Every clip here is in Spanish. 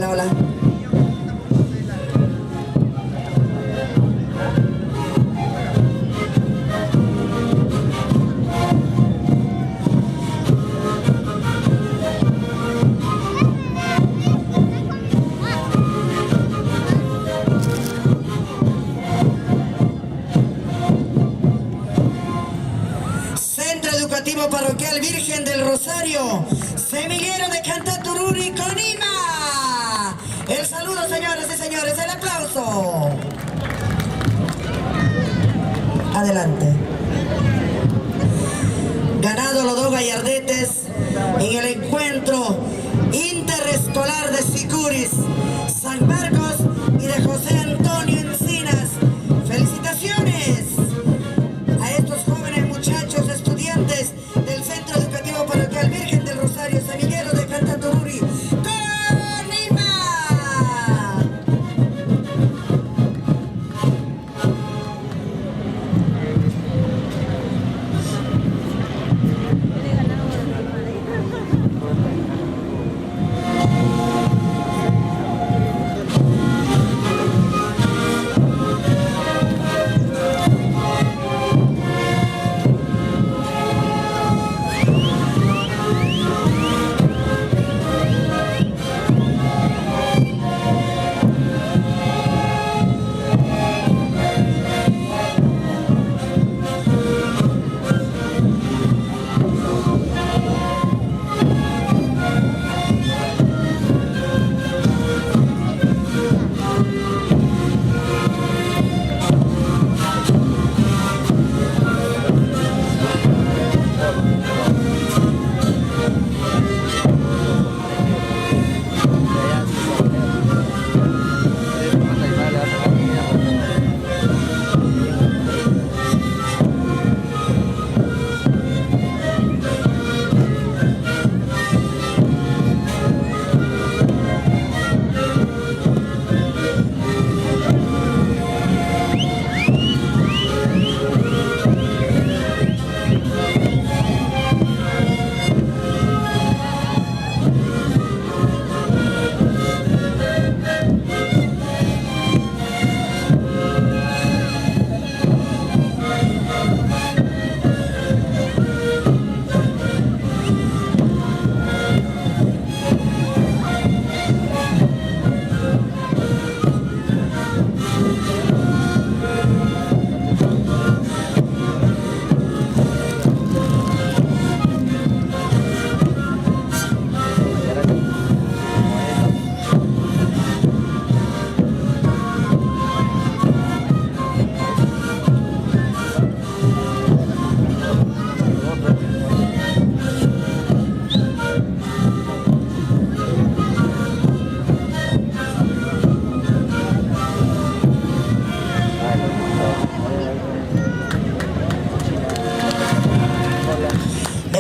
hola, hola. Centro Educativo Parroquial Virgen del Rosario, Semillero de Cantatururi, Conima. El saludo, señoras y señores, el aplauso. Adelante. Ganado los dos gallardetes en el encuentro interescolar de Sicuris, San Marcos y de José Antonio Encinas. ¡Felicitaciones a estos jóvenes muchachos estudiantes del Centro Educativo Parroquial Virgen del Rosario, Semillero de Cantatururi, Conima!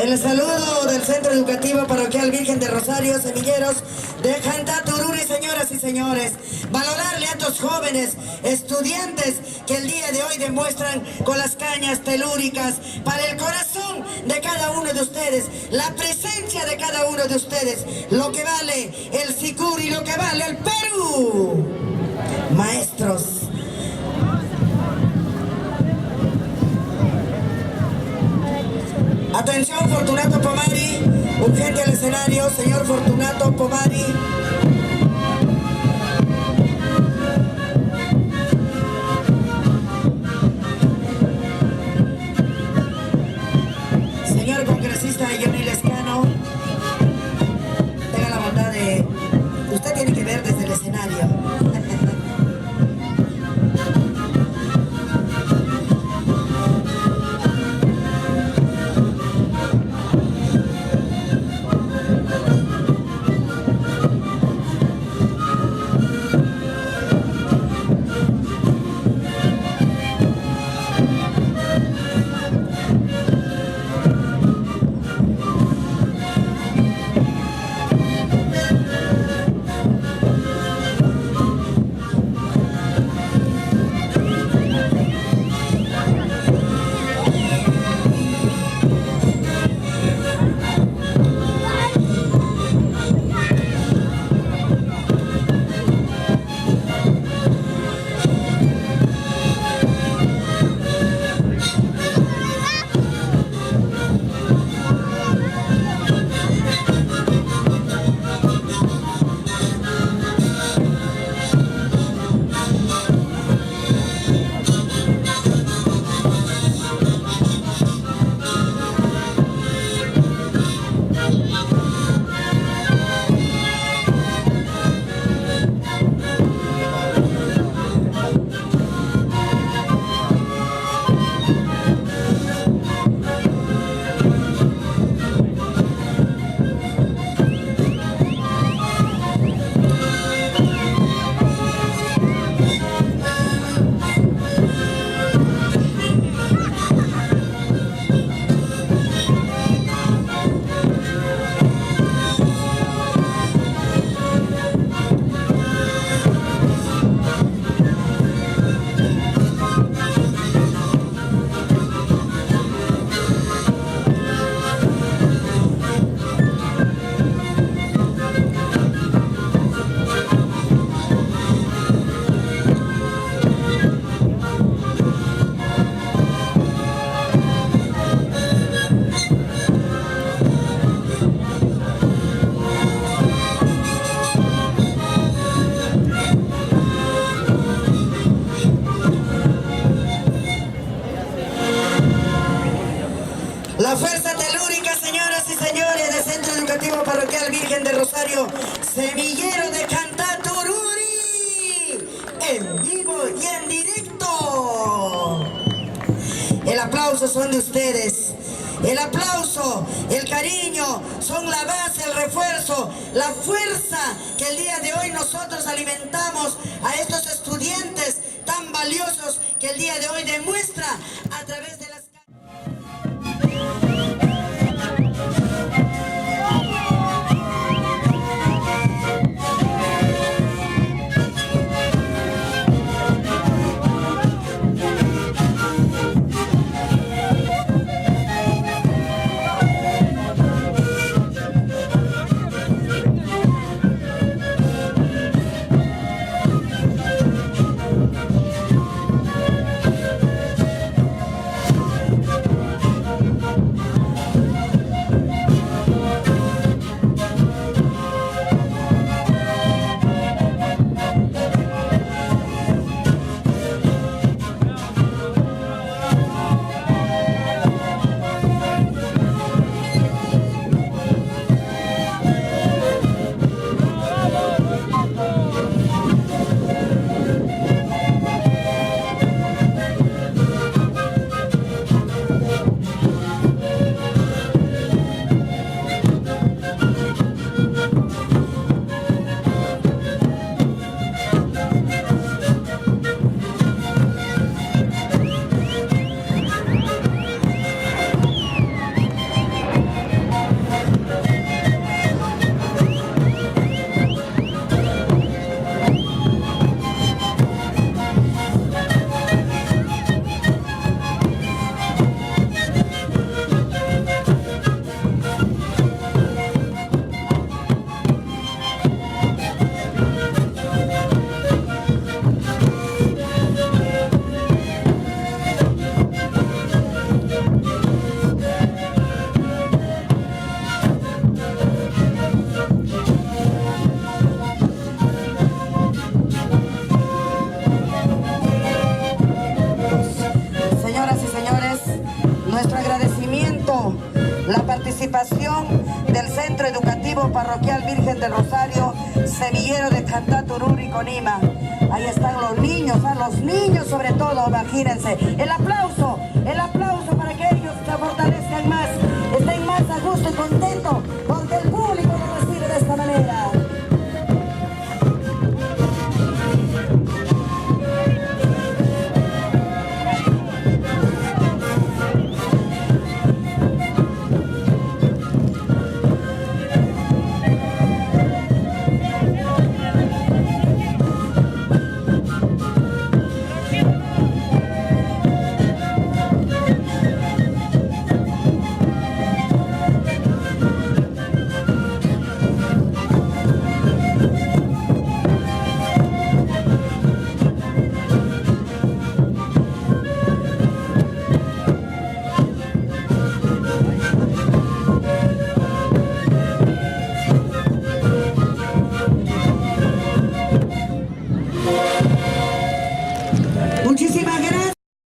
El saludo del Centro Educativo Parroquial Virgen de Rosario, Semilleros de Cantatururi, señoras y señores. Valorarle a estos jóvenes estudiantes que el día de hoy demuestran con las cañas telúricas para el corazón de cada uno de ustedes, la presencia de cada uno de ustedes, lo que vale el Sicuri, lo que vale el Perú. Maestros. Atención, Fortunato Pomari, urgente al escenario, señor Fortunato Pomari. Señor congresista Johnny Lescano, tenga la bondad de... Usted tiene que ver desde el escenario. aplausos son de ustedes. El aplauso, el cariño son la base, el refuerzo, la fuerza que el día de hoy nosotros alimentamos a estos estudiantes tan valiosos que el día de hoy demuestra a través de las... La participación del Centro Educativo Parroquial Virgen del Rosario, Semillero de Cantá Tururi, Conima. Ahí están los niños sobre todo, imagínense. El aplauso para que ellos se fortalezcan más, estén más a gusto y contentos, porque el público lo recibe de esta manera.